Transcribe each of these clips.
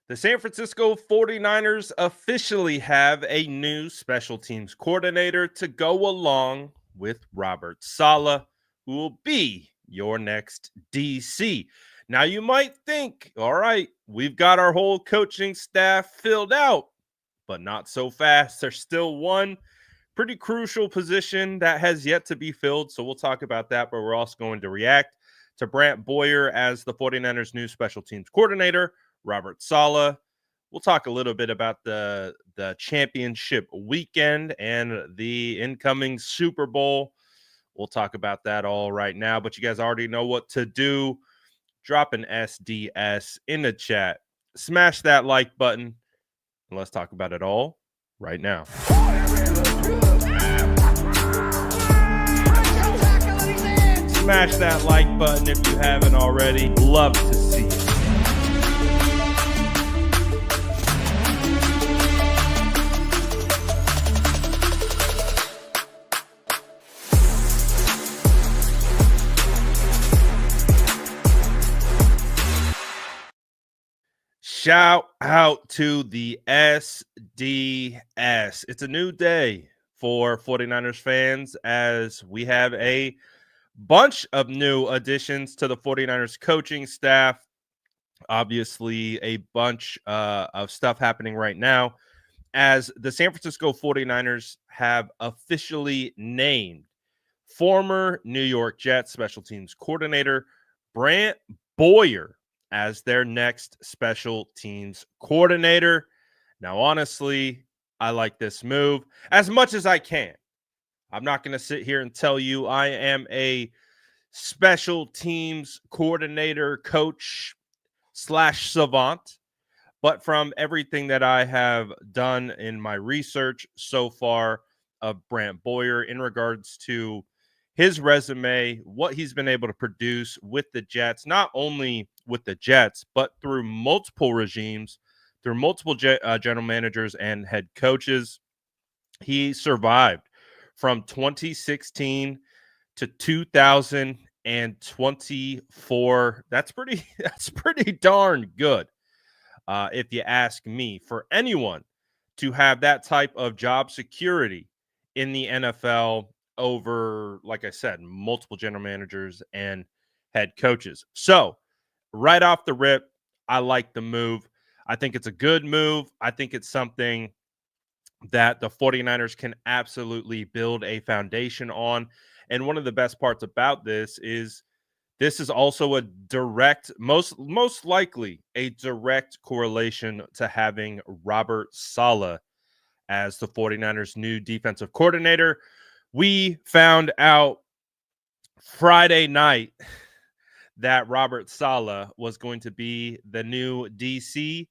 The San Francisco 49ers officially have a new special teams coordinator to go along with Robert Saleh, who will be your next DC. Now, you might think, all right, we've got our whole coaching staff filled out, but not so fast. There's still one pretty crucial position that has yet to be filled. So we'll talk about that, but we're also going to react to Brant Boyer as the 49ers' new special teams coordinator, Robert Saleh. We'll talk a little bit about the championship weekend and the incoming Super Bowl. We'll talk about that all right now, but you guys already know what to do. Drop an SDS in the chat. Smash that like button, and let's talk about it all right now. Smash that like button if you haven't already. Love to see it. Shout out to the SDS. It's a new day for 49ers fans as we have a bunch of new additions to the 49ers coaching staff. Obviously, a bunch of stuff happening right now as the San Francisco 49ers have officially named former New York Jets special teams coordinator Brant Boyer as their next special teams coordinator. Now, honestly, I like this move as much as I can. I'm not going to sit here and tell you I am a special teams coordinator, coach / savant, but from everything that I have done in my research so far of Brant Boyer in regards to his resume, what he's been able to produce with the Jets, not only with the Jets, but through multiple regimes, through multiple general managers and head coaches. He survived from 2016 to 2024. That's pretty darn good. If you ask me, for anyone to have that type of job security in the NFL over, like I said, multiple general managers and head coaches. So right off the rip, I like the move. I think it's a good move. I think it's something that the 49ers can absolutely build a foundation on. And one of the best parts about this is also a direct, most likely a direct correlation to having Robert Saleh as the 49ers' new defensive coordinator. We found out Friday night that Robert Saleh was going to be the new DC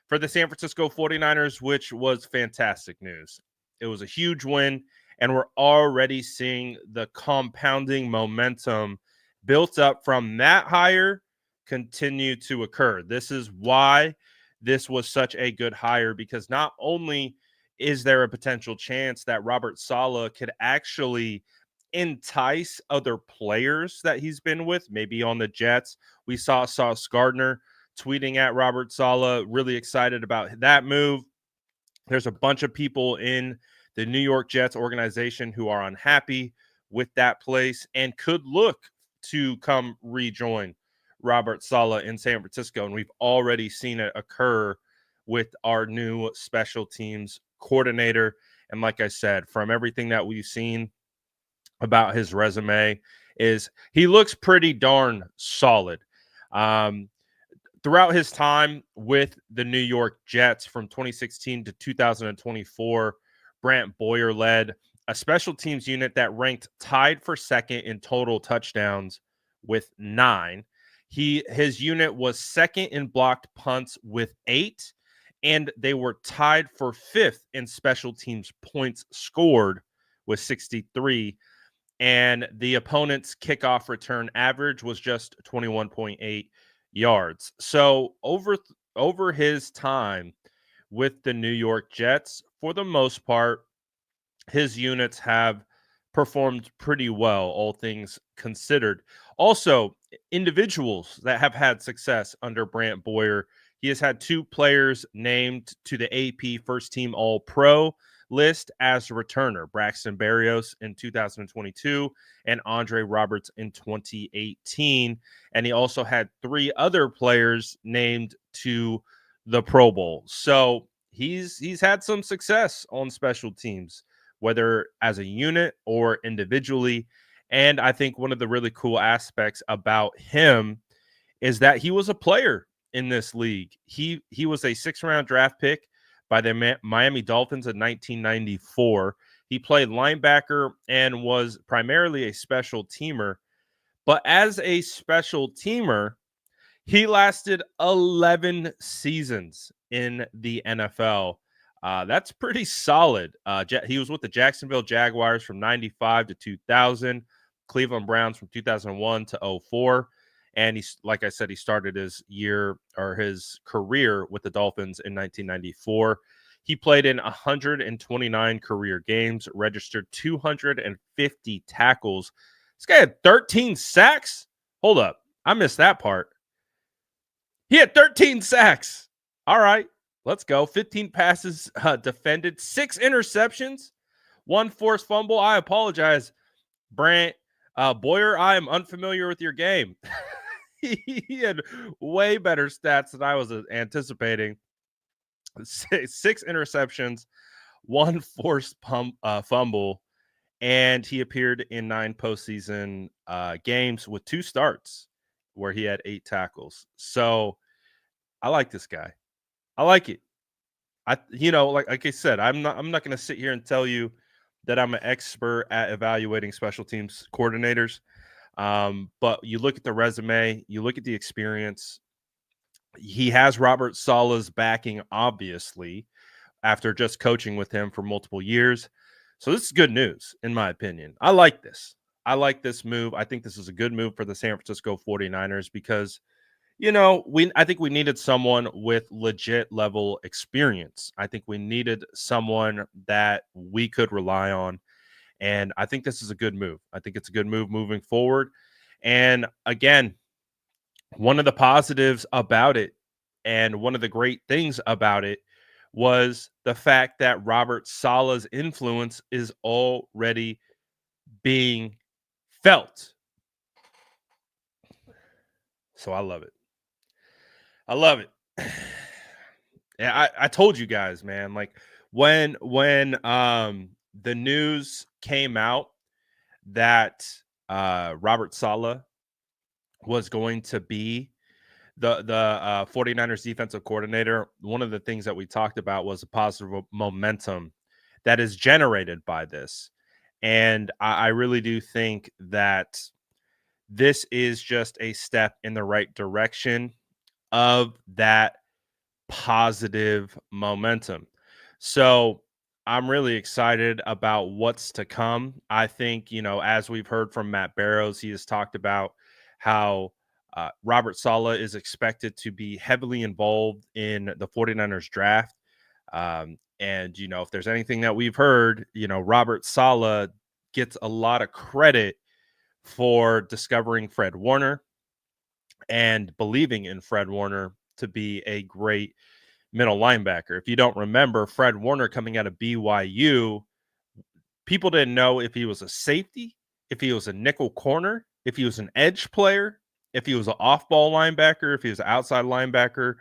for the San Francisco 49ers, which was fantastic news. It was a huge win, and we're already seeing the compounding momentum built up from that hire continue to occur. This is why this was such a good hire, because not only is there a potential chance that Robert Saleh could actually entice other players that he's been with, maybe on the Jets. We saw Sauce Gardner tweeting at Robert Saleh, really excited about that move. There's a bunch of people in the New York Jets organization who are unhappy with that place and could look to come rejoin Robert Saleh in San Francisco. And we've already seen it occur with our new special teams coordinator. And like I said, from everything that we've seen about his resume, is he looks pretty darn solid. Throughout his time with the New York Jets from 2016 to 2024, Brant Boyer led a special teams unit that ranked tied for second in total touchdowns with 9. His unit was second in blocked punts with 8, and they were tied for 5th in special teams points scored with 63. And the opponent's kickoff return average was just 21.8 yards. So over his time with the New York Jets, for the most part, his units have performed pretty well, all things considered. Also, individuals that have had success under Brant Boyer, He has had 2 players named to the AP First Team All-Pro list as a returner, Braxton Berrios in 2022 and Andre Roberts in 2018. And he also had 3 other players named to the Pro Bowl. So he's had some success on special teams, whether as a unit or individually. And I think one of the really cool aspects about him is that he was a player in this league. He was a 6th-round draft pick by the Miami Dolphins in 1994. He played linebacker and was primarily a special teamer. But as a special teamer, he lasted 11 seasons in the NFL. That's pretty solid. He was with the Jacksonville Jaguars from 95 to 2000, Cleveland Browns from 2001 to 04. And he's, like I said, he started his career with the Dolphins in 1994. He played in 129 career games, registered 250 tackles. This guy had 13 sacks. Hold up. I missed that part. He had 13 sacks. All right, let's go. 15 passes defended, 6 interceptions, 1 forced fumble. I apologize, Brant Boyer. I am unfamiliar with your game. He had way better stats than I was anticipating. 6 interceptions, 1 forced fumble, and he appeared in 9 postseason games with 2 starts where he had 8 tackles. So I like this guy. I like it. Like I said, I'm not going to sit here and tell you that I'm an expert at evaluating special teams coordinators. But you look at the resume, you look at the experience. He has Robert Saleh's backing, obviously, after just coaching with him for multiple years. So this is good news, in my opinion. I like this. I like this move. I think this is a good move for the San Francisco 49ers because, I think we needed someone with legit level experience. I think we needed someone that we could rely on. And I think this is a good move. I think it's a good move moving forward. And again, one of the positives about it and one of the great things about it was the fact that Robert Saleh's influence is already being felt. So I love it. I love it. Yeah, I told you guys, man, like when the news came out that Robert Saleh was going to be the 49ers defensive coordinator, one of the things that we talked about was a positive momentum that is generated by this. And I really do think that this is just a step in the right direction of that positive momentum. So I'm really excited about what's to come. I think, as we've heard from Matt Barrows, he has talked about how Robert Saleh is expected to be heavily involved in the 49ers draft. And, if there's anything that we've heard, Robert Saleh gets a lot of credit for discovering Fred Warner and believing in Fred Warner to be a great middle linebacker. If you don't remember, Fred Warner coming out of BYU, people didn't know if he was a safety, if he was a nickel corner, if he was an edge player, if he was an off-ball linebacker, if he was an outside linebacker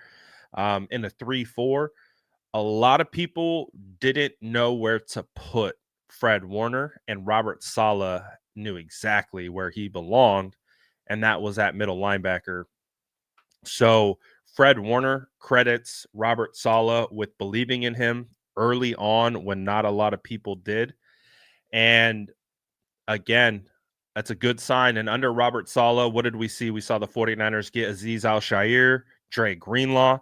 in a 3-4. A lot of people didn't know where to put Fred Warner, and Robert Saleh knew exactly where he belonged, and that was at middle linebacker. So Fred Warner credits Robert Saleh with believing in him early on when not a lot of people did. And again, that's a good sign. And under Robert Saleh, what did we see? We saw the 49ers get Azeez Al-Shaair, Dre Greenlaw.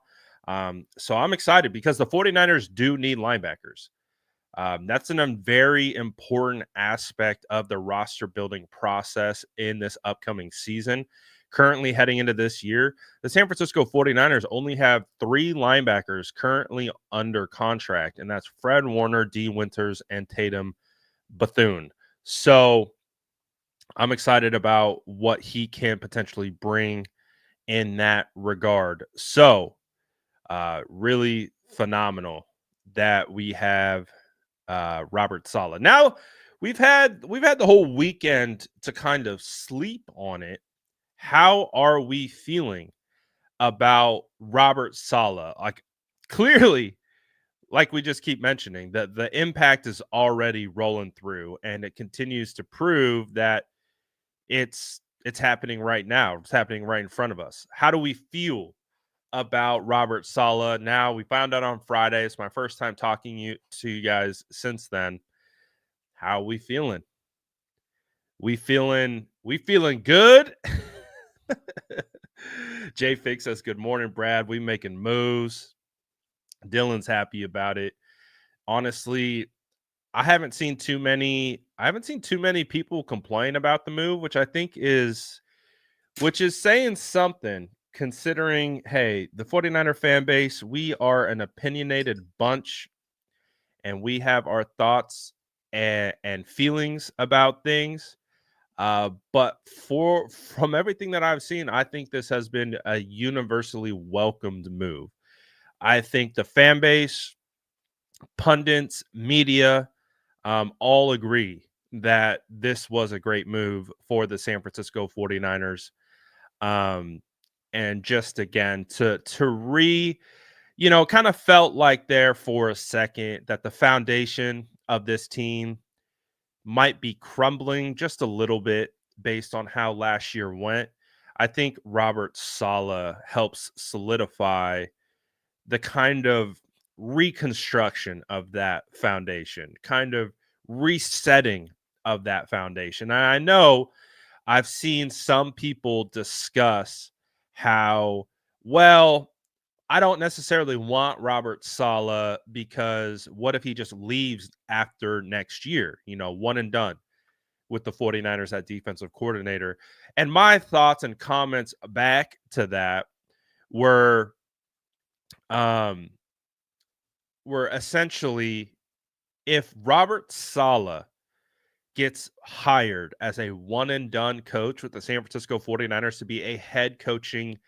So I'm excited because the 49ers do need linebackers. That's a very important aspect of the roster building process in this upcoming season. Currently heading into this year, the San Francisco 49ers only have 3 linebackers currently under contract, and that's Fred Warner, D. Winters, and Tatum Bethune. So I'm excited about what he can potentially bring in that regard. So Really phenomenal that we have Robert Saleh. Now we've had the whole weekend to kind of sleep on it. How are we feeling about Robert Saleh? Like, clearly, like we just keep mentioning, that the impact is already rolling through, and it continues to prove that it's happening right now. It's happening right in front of us. How do we feel about Robert Saleh? Now, we found out on Friday. It's my first time talking to you guys since then. How are we feeling? We feeling good? Jay Fix says, good morning, Brad. We making moves. Dylan's happy about it. Honestly, I haven't seen too many people complain about the move, which is saying something, considering, hey, the 49er fan base, we are an opinionated bunch, and we have our thoughts and feelings about things. But from everything that I've seen, I think this has been a universally welcomed move. I think the fan base, pundits, media, all agree that this was a great move for the San Francisco 49ers. And just again kind of felt like there for a second that the foundation of this team might be crumbling just a little bit based on how last year went. I think Robert Saleh helps solidify the kind of reconstruction of that foundation, kind of resetting of that foundation. And I know I've seen some people discuss how, well, I don't necessarily want Robert Saleh because what if he just leaves after next year, one and done with the 49ers at defensive coordinator? And my thoughts and comments back to that were essentially, if Robert Saleh gets hired as a one and done coach with the San Francisco 49ers to be a head coaching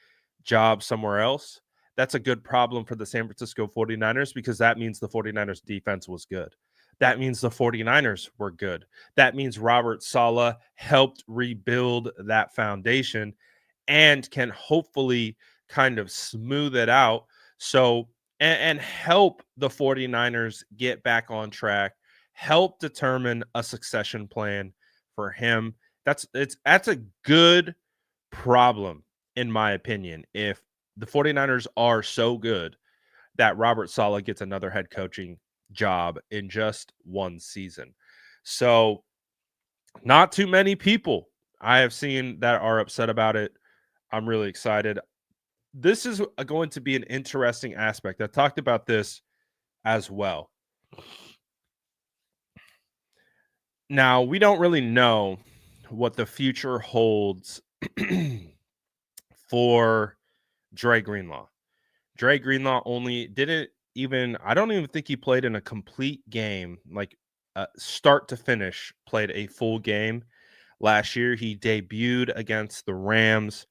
job somewhere else, that's a good problem for the San Francisco 49ers, because that means the 49ers defense was good. That means the 49ers were good. That means Robert Saleh helped rebuild that foundation and can hopefully kind of smooth it out. So, and help the 49ers get back on track, help determine a succession plan for him. That's a good problem, in my opinion, if the 49ers are so good that Robert Saleh gets another head coaching job in just one season. So, not too many people I have seen that are upset about it. I'm really excited. This is going to be an interesting aspect. I talked about this as well. Now, we don't really know what the future holds for Dre Greenlaw. Dre Greenlaw only didn't even, I don't even think he played in a complete game, like start to finish, played a full game last year. He debuted against the Rams,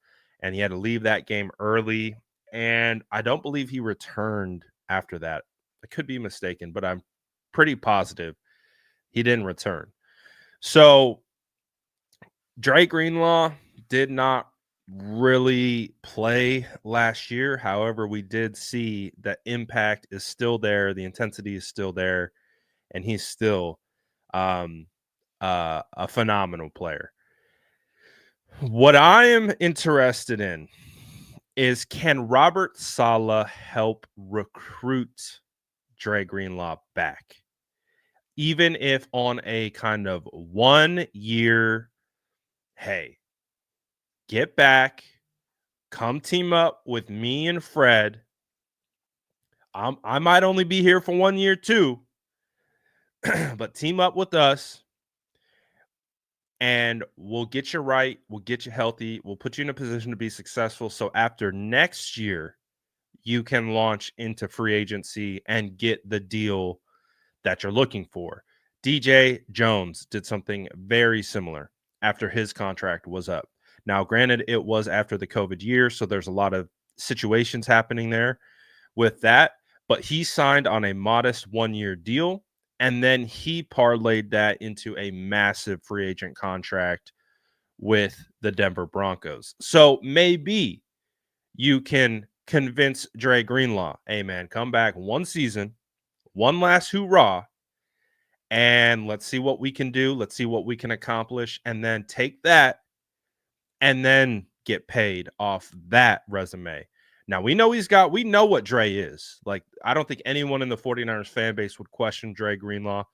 and he had to leave that game early. And I don't believe he returned after that. I could be mistaken, but I'm pretty positive he didn't return. So Dre Greenlaw did not really play last year. However, we did see that impact is still there. The intensity is still there, and he's still a phenomenal player. What I am interested in is, can Robert Saleh help recruit Dre Greenlaw back? Even if on a kind of 1 year, hey, get back, come team up with me and Fred. I might only be here for 1 year too, but team up with us and we'll get you right. We'll get you healthy. We'll put you in a position to be successful. So after next year, you can launch into free agency and get the deal that you're looking for. DJ Jones did something very similar after his contract was up. Now, granted, it was after the COVID year, so there's a lot of situations happening there with that, but he signed on a modest 1-year deal, and then he parlayed that into a massive free agent contract with the Denver Broncos. So maybe you can convince Dre Greenlaw, hey man, come back one season, one last hoorah, and let's see what we can do. Let's see what we can accomplish, and then take that and then get paid off that resume. Now we know we know what Dre is. Like, I don't think anyone in the 49ers fan base would question Dre Greenlaw,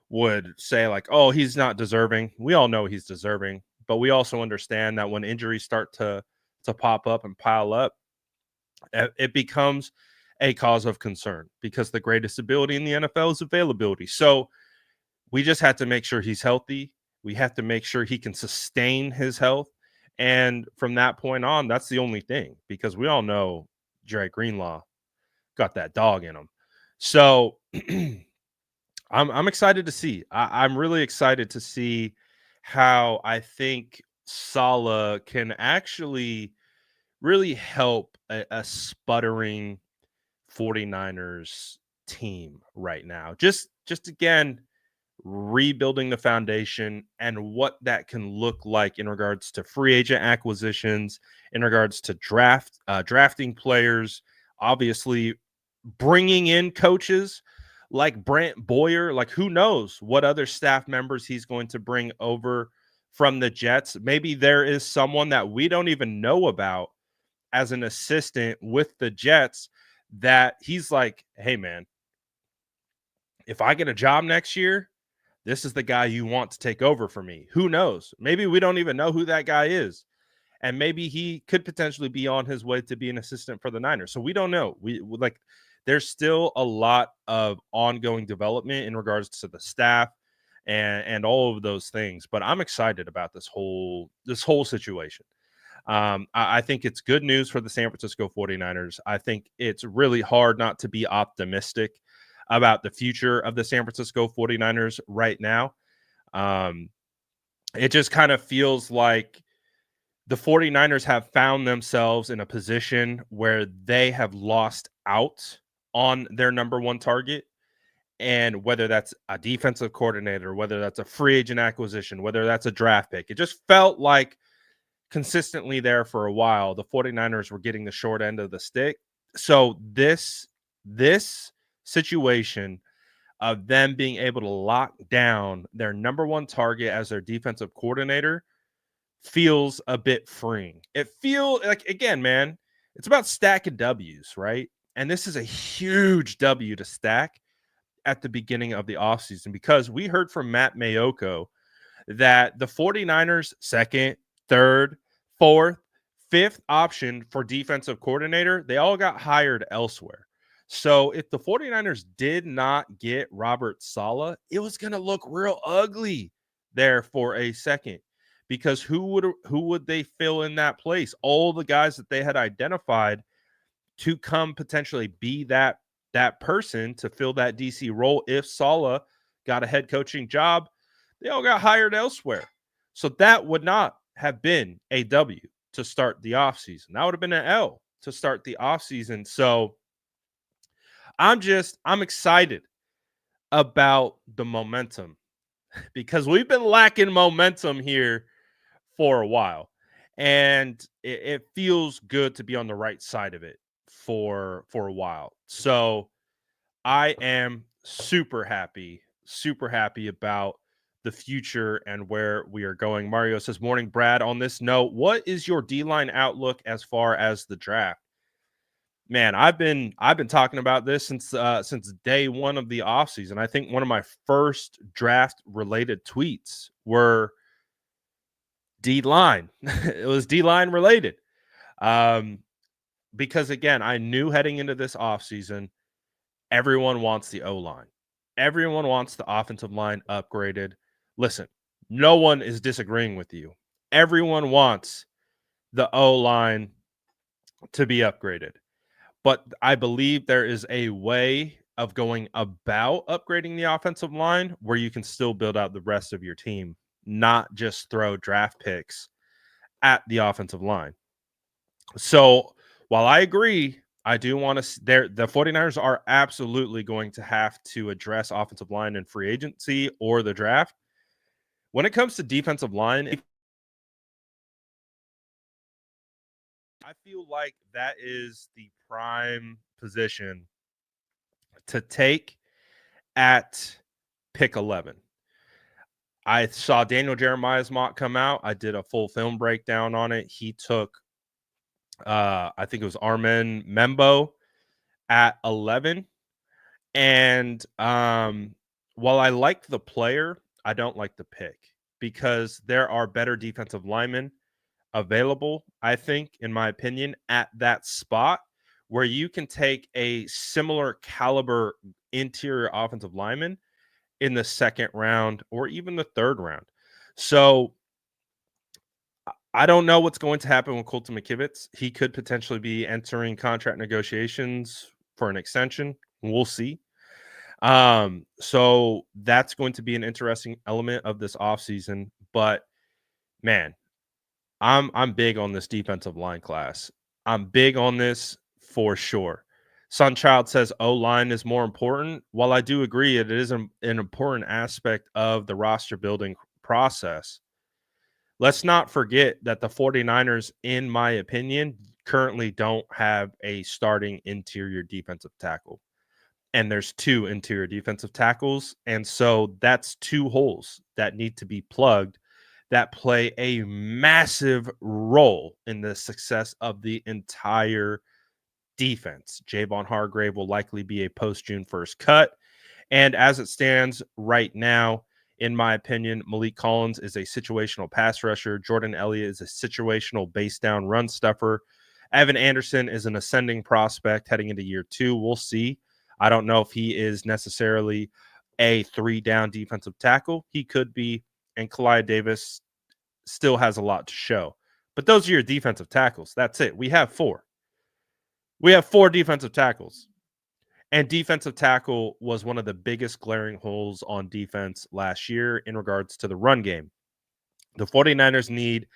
would say like, oh, he's not deserving. We all know he's deserving, but we also understand that when injuries start to pop up and pile up, it becomes a cause of concern because the greatest ability in the NFL is availability. So we just have to make sure he's healthy. We have to make sure he can sustain his health. And from that point on, that's the only thing, because we all know Dre Greenlaw got that dog in him. So I'm excited to see. I'm really excited to see how I think Salah can actually really help a sputtering 49ers team right now. Just again, rebuilding the foundation and what that can look like in regards to free agent acquisitions, in regards to drafting players, obviously bringing in coaches like Brant Boyer. Like, who knows what other staff members he's going to bring over from the Jets. Maybe there is someone that we don't even know about as an assistant with the Jets that he's like, hey man, if I get a job next year, this is the guy you want to take over for me. Who knows? Maybe we don't even know who that guy is. And maybe he could potentially be on his way to be an assistant for the Niners. So we don't know. We like, there's still a lot of ongoing development in regards to the staff and all of those things. But I'm excited about this whole situation. I think it's good news for the San Francisco 49ers. I think it's really hard not to be optimistic about the future of the San Francisco 49ers right now. It just kind of feels like the 49ers have found themselves in a position where they have lost out on their number one target. And whether that's a defensive coordinator, whether that's a free agent acquisition, whether that's a draft pick, it just felt like consistently there for a while, the 49ers were getting the short end of the stick. So this situation of them being able to lock down their number one target as their defensive coordinator feels a bit freeing. It feels like, again, man, it's about stacking W's, right? And this is a huge W to stack at the beginning of the offseason, because we heard from Matt Mayoko that the 49ers second, third, fourth, fifth option for defensive coordinator, they all got hired elsewhere. So if the 49ers did not get Robert Saleh, it was going to look real ugly there for a second, because who would they fill in that place? All the guys that they had identified to come potentially be that person to fill that DC role if Saleh got a head coaching job, they all got hired elsewhere. So that would not have been a W to start the offseason. That would have been an L to start the offseason. So I'm excited about the momentum, because we've been lacking momentum here for a while. And it feels good to be on the right side of it for a while. So I am super happy about the future and where we are going. Mario says, morning, Brad. On this note, what is your D-line outlook as far as the draft? Man, I've been talking about this since day one of the offseason. I think one of my first draft related tweets were D-line. It was D-line related. Because again, I knew heading into this offseason, everyone wants the O-line. Everyone wants the offensive line upgraded. Listen, no one is disagreeing with you. Everyone wants the O-line to be upgraded. But I believe there is a way of going about upgrading the offensive line where you can still build out the rest of your team, not just throw draft picks at the offensive line. So while I agree, I do want to the 49ers are absolutely going to have to address offensive line in free agency or the draft. When it comes to defensive line, I feel like that is the prime position to take at pick 11. I saw Daniel Jeremiah's mock come out. I did a full film breakdown on it. He took, I think it was Armin Membo at 11. And while I like the player, I don't like the pick because there are better defensive linemen available, I think, in my opinion, at that spot where you can take a similar caliber interior offensive lineman in the second round or even the third round. So I don't know what's going to happen with Colton McKivitz. He could potentially be entering contract negotiations for an extension. We'll see. So that's going to be an interesting element of this offseason. But man, I'm big on this defensive line class. I'm big on this for sure. Sunchild says O-line is more important. While I do agree it is an important aspect of the roster building process, let's not forget that the 49ers, in my opinion, currently don't have a starting interior defensive tackle. And there's two interior defensive tackles. And so that's two holes that need to be plugged that play a massive role in the success of the entire defense. Javon Hargrave will likely be a post-June 1st cut. And as it stands right now, in my opinion, Malik Collins is a situational pass rusher. Jordan Elliott is a situational base down run stuffer. Evan Anderson is an ascending prospect heading into year 2. We'll see. I don't know if he is necessarily a 3-down defensive tackle. He could be, and Kaliah Davis still has a lot to show. But those are your defensive tackles. That's it. We have 4. We have 4 defensive tackles. And defensive tackle was one of the biggest glaring holes on defense last year in regards to the run game. The 49ers need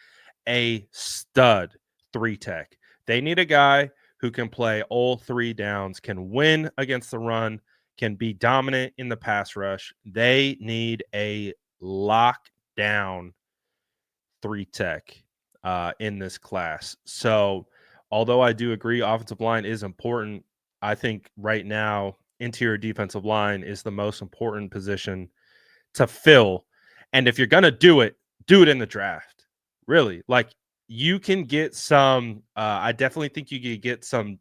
a stud 3-tech. They need a guy who can play all 3 downs, can win against the run, can be dominant in the pass rush. They need a lockdown 3-tech in this class. So although I do agree offensive line is important, I think right now interior defensive line is the most important position to fill. And if you're going to do it in the draft. Really. Like you can get some I definitely think you could get some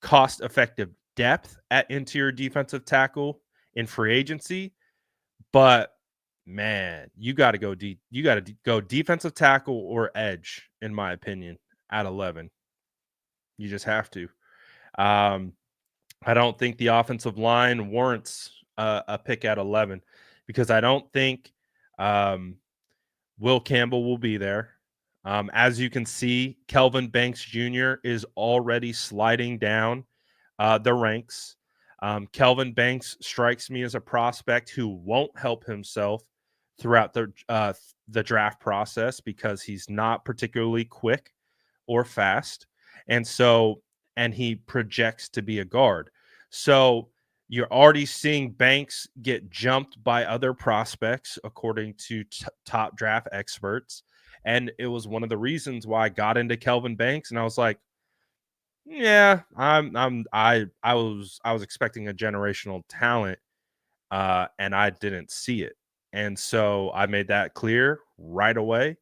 cost-effective depth at interior defensive tackle in free agency, but man, you got to go deep. You got to go defensive tackle or edge, in my opinion, at 11. You just have to. I don't think the offensive line warrants a pick at 11 because I don't think Will Campbell will be there. As you can see, Kelvin Banks Jr. is already sliding down the ranks. Kelvin Banks strikes me as a prospect who won't help himself throughout the draft process because he's not particularly quick or fast. And he projects to be a guard. So you're already seeing Banks get jumped by other prospects, according to top draft experts. And it was one of the reasons why I got into Kelvin Banks. And I was like, yeah, I was expecting a generational talent, and I didn't see it. And so I made that clear right away.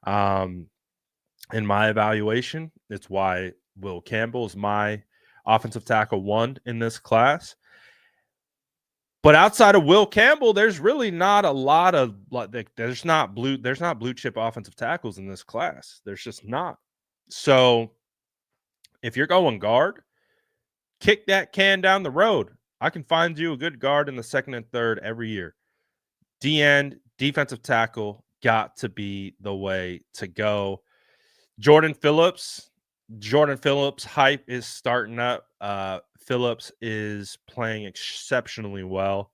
In my evaluation, it's why Will Campbell is my offensive tackle 1 in this class. But outside of Will Campbell, there's really not a lot of there's not blue chip offensive tackles in this class. There's just not. So if you're going guard, kick that can down the road. I can find you a good guard in the second and third every year. D-end, defensive tackle, got to be the way to go. Jordan Phillips hype is starting up. Phillips is playing exceptionally well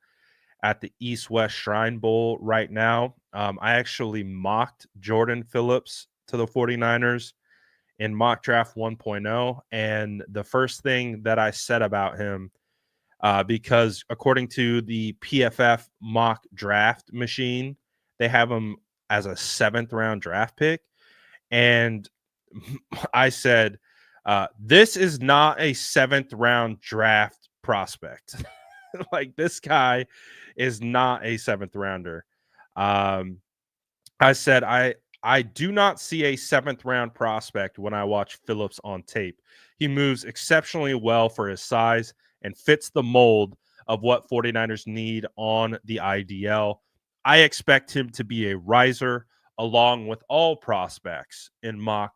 at the East-West Shrine Bowl right now. I actually mocked Jordan Phillips to the 49ers in Mock Draft 1.0. And the first thing that I said about him, because according to the PFF mock draft machine, they have him as a 7th round draft pick. And I said, this is not a 7th round draft prospect. Like, this guy is not a 7th rounder. I said, I do not see a 7th round prospect when I watch Phillips on tape. He moves exceptionally well for his size and fits the mold of what 49ers need on the IDL. I expect him to be a riser along with all prospects in mock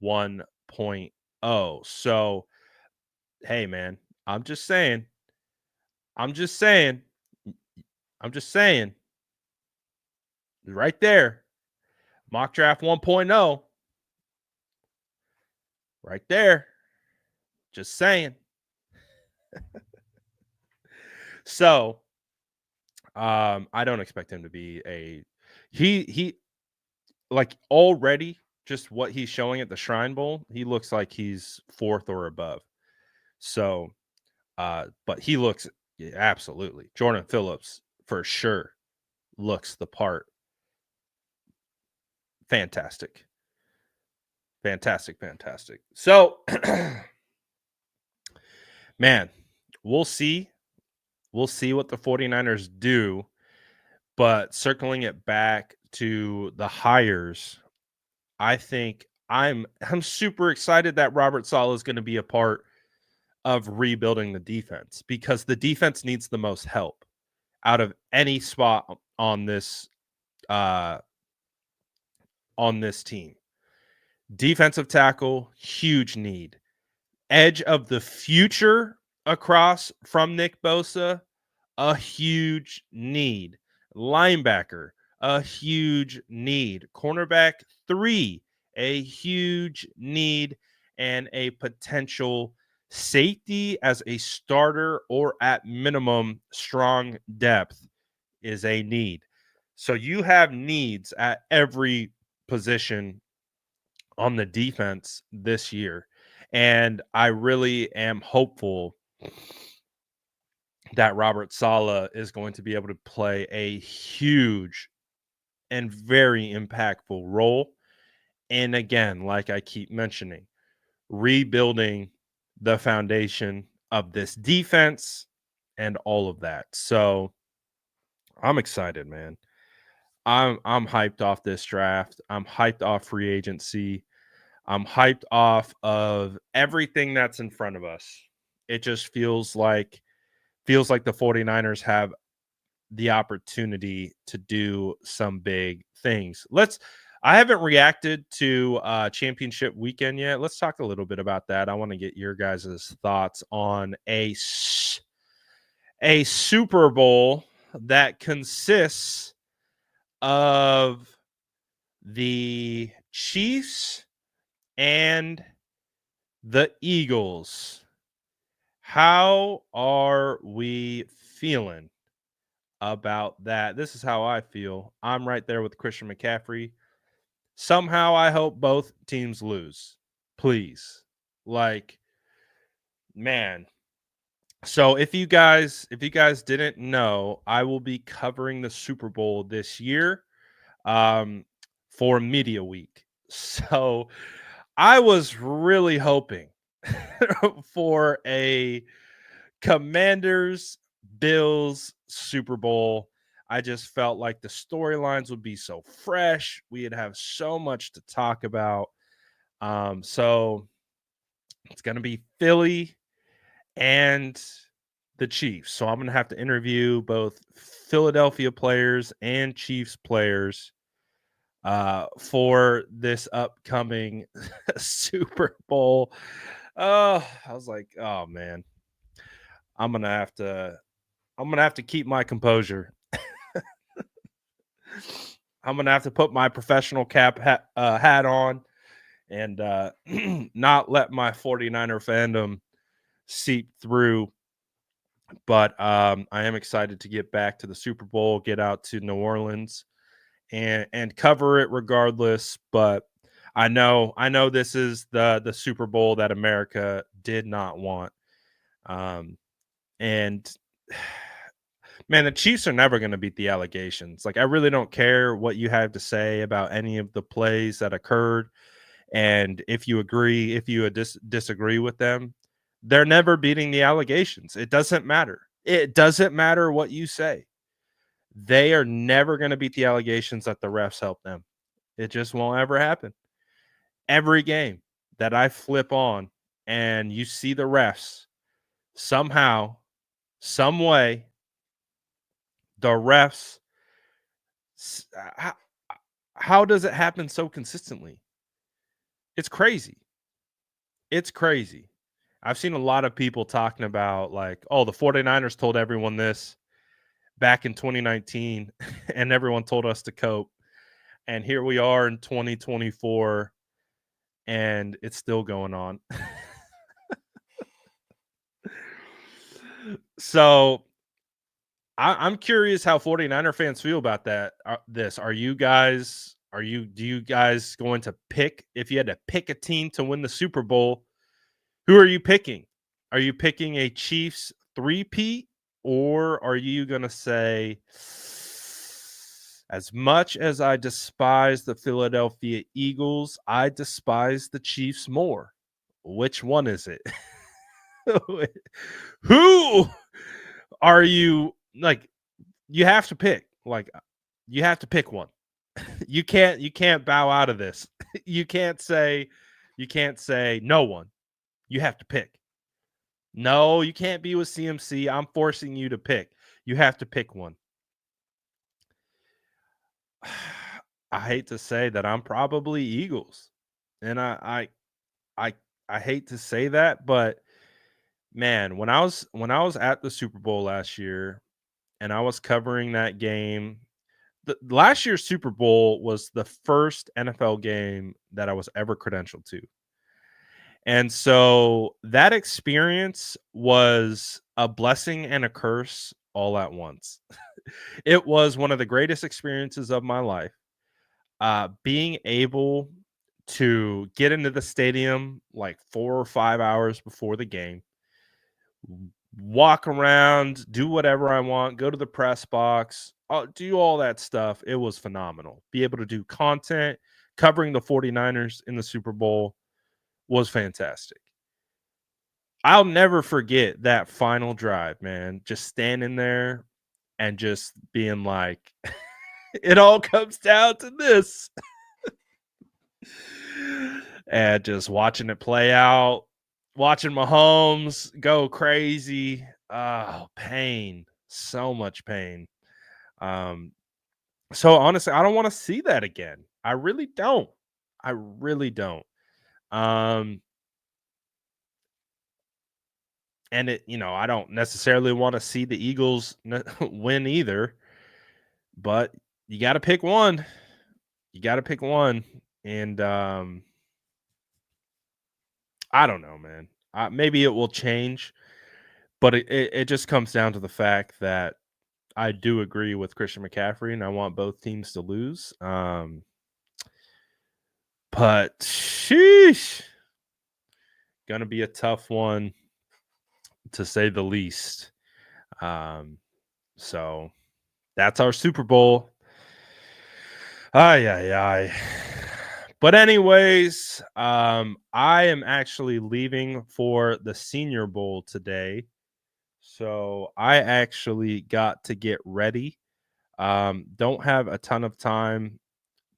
1.0. So, hey, man, I'm just saying. I'm just saying. I'm just saying. Right there. Mock draft 1.0. Right there. Just saying. So, I don't expect him to be he like already just what he's showing at the Shrine Bowl, he looks like he's 4th or above. So, but he looks absolutely. Jordan Phillips for sure looks the part. Fantastic. Fantastic. So, man, we'll see. We'll see what the 49ers do. But circling it back to the hires, I think I'm super excited that Robert Saleh is going to be a part of rebuilding the defense, because the defense needs the most help out of any spot on this team. Defensive tackle, huge need. Edge of the future across from Nick Bosa, a huge need. Linebacker, a huge need. Cornerback 3, a huge need. And a potential safety as a starter or at minimum strong depth is a need. So you have needs at every position on the defense this year. And I really am hopeful that Robert Saleh is going to be able to play a huge and very impactful role. And again, like I keep mentioning, rebuilding the foundation of this defense and all of that. So I'm excited, man. I'm hyped off this draft. I'm hyped off free agency. I'm hyped off of everything that's in front of us. It just feels like the 49ers have the opportunity to do some big things. I haven't reacted to championship weekend yet. Let's talk a little bit about that. I want to get your guys' thoughts on a Super Bowl that consists of the Chiefs and the Eagles. How are we feeling about that? This is how I feel. I'm right there with Christian McCaffrey. Somehow I hope both teams lose. Please. Like, man. So if you guys didn't know, I will be covering the Super Bowl this year for Media Week. So I was really hoping for a Commanders Bills Super Bowl. I just felt like the storylines would be so fresh. We'd have so much to talk about. So it's going to be Philly and the Chiefs. So I'm going to have to interview both Philadelphia players and Chiefs players for this upcoming Super Bowl. I was like, oh man, I'm gonna have to keep my composure. I'm gonna have to put my professional hat on and not let my 49er fandom seep through. But I am excited to get back to the Super Bowl, get out to New Orleans and cover it regardless. But I know this is the Super Bowl that America did not want. And man, the Chiefs are never going to beat the allegations. Like, I really don't care what you have to say about any of the plays that occurred. And if you agree, if you disagree with them, they're never beating the allegations. It doesn't matter. It doesn't matter what you say. They are never going to beat the allegations that the refs help them. It just won't ever happen. Every game that I flip on and you see the refs, somehow, some way, the refs, how does it happen so consistently? It's crazy. It's crazy. I've seen a lot of people talking about, like, oh, the 49ers told everyone this back in 2019 and everyone told us to cope. And here we are in 2024 and it's still going on. So I'm curious how 49er fans feel about that. Do you guys going to pick, if you had to pick a team to win the Super Bowl, who are you picking? Are you picking a Chiefs three-peat, or are you going to say, as much as I despise the Philadelphia Eagles, I despise the Chiefs more? Which one is it? Who are you, like, you have to pick. Like, you have to pick one. You can't bow out of this. You can't say no one. You have to pick. No, you can't be with CMC. I'm forcing you to pick. You have to pick one. I hate to say that I'm probably Eagles. And I hate to say that, but man, when I was at the Super Bowl last year and I was covering that game, last year's Super Bowl was the first NFL game that I was ever credentialed to. And so that experience was a blessing and a curse all at once. It was one of the greatest experiences of my life. Being able to get into the stadium like 4 or 5 hours before the game, walk around, do whatever I want, go to the press box, do all that stuff. It was phenomenal. Be able to do content covering the 49ers in the Super Bowl was fantastic. I'll never forget that final drive, man. Just standing there and just being like, it all comes down to this. And just watching it play out, watching Mahomes go crazy. Oh, pain. So much pain. So honestly, I don't want to see that again. I really don't. I really don't. And I don't necessarily want to see the Eagles win either, but you got to pick one. You got to pick one. And I don't know, man. Maybe it will change, but it just comes down to the fact that I do agree with Christian McCaffrey, and I want both teams to lose. But sheesh, gonna be a tough one to say the least. So that's our Super Bowl. Ay. But anyways, I am actually leaving for the Senior Bowl today. So I actually got to get ready. Don't have a ton of time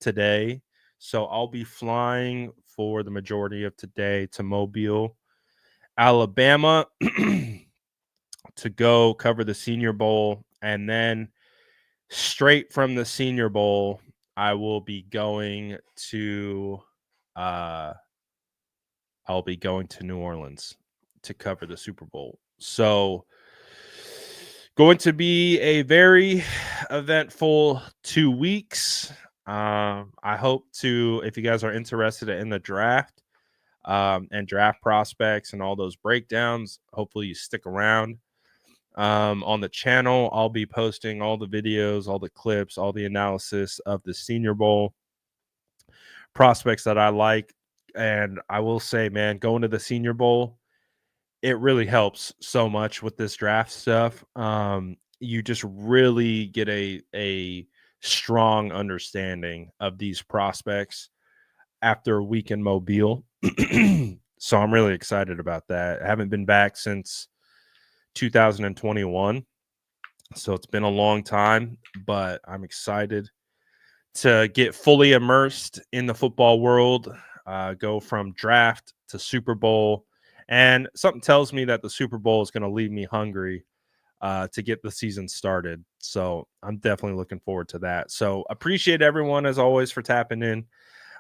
today. So I'll be flying for the majority of today to Mobile, Alabama to go cover the Senior Bowl. And then straight from the Senior Bowl, I will be going to New Orleans to cover the Super Bowl. So going to be a very eventful 2 weeks. I hope if you guys are interested in the draft and draft prospects and all those breakdowns, hopefully you stick around. On the channel, I'll be posting all the videos, all the clips, all the analysis of the Senior Bowl. prospects that I like. And I will say, man, going to the Senior Bowl, it really helps so much with this draft stuff. You just really get a strong understanding of these prospects after a week in Mobile. So I'm really excited about that. I haven't been back since 2021. So it's been a long time, but I'm excited to get fully immersed in the football world, go from draft to Super Bowl. And something tells me that the Super Bowl is going to leave me hungry to get the season started. So I'm definitely looking forward to that. So appreciate everyone, as always, for tapping in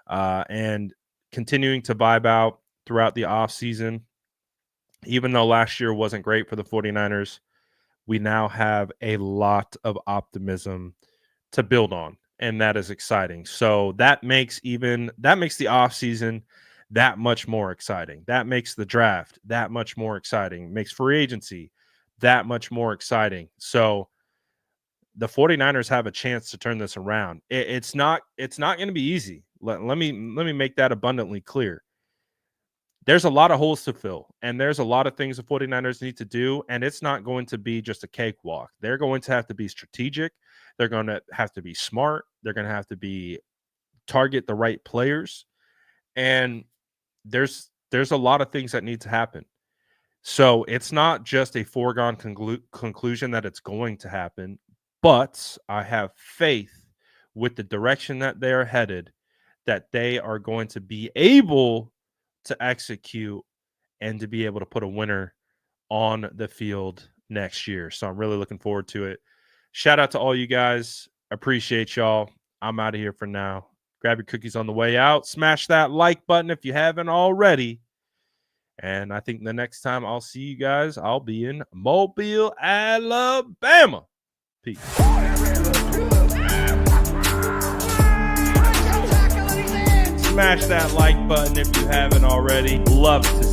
and continuing to vibe out throughout the offseason. Even though last year wasn't great for the 49ers, we now have a lot of optimism to build on, and that is exciting. So that makes the offseason that much more exciting. That makes the draft that much more exciting. Makes free agency that much more exciting. So the 49ers have a chance to turn this around. It's not going to be easy. Let me make that abundantly clear. There's a lot of holes to fill, and there's a lot of things the 49ers need to do, and it's not going to be just a cakewalk. They're going to have to be strategic. They're going to have to be smart. They're going to have to target the right players, and there's a lot of things that need to happen. So it's not just a foregone conclusion that it's going to happen, but I have faith with the direction that they are headed, that they are going to be able to execute and to be able to put a winner on the field next year. So I'm really looking forward to it. Shout out to all you guys. Appreciate y'all. I'm out of here for now. Grab your cookies on the way out. Smash that like button if you haven't already. And I think the next time I'll see you guys, I'll be in Mobile, Alabama. Peace. Smash that like button if you haven't already. Love to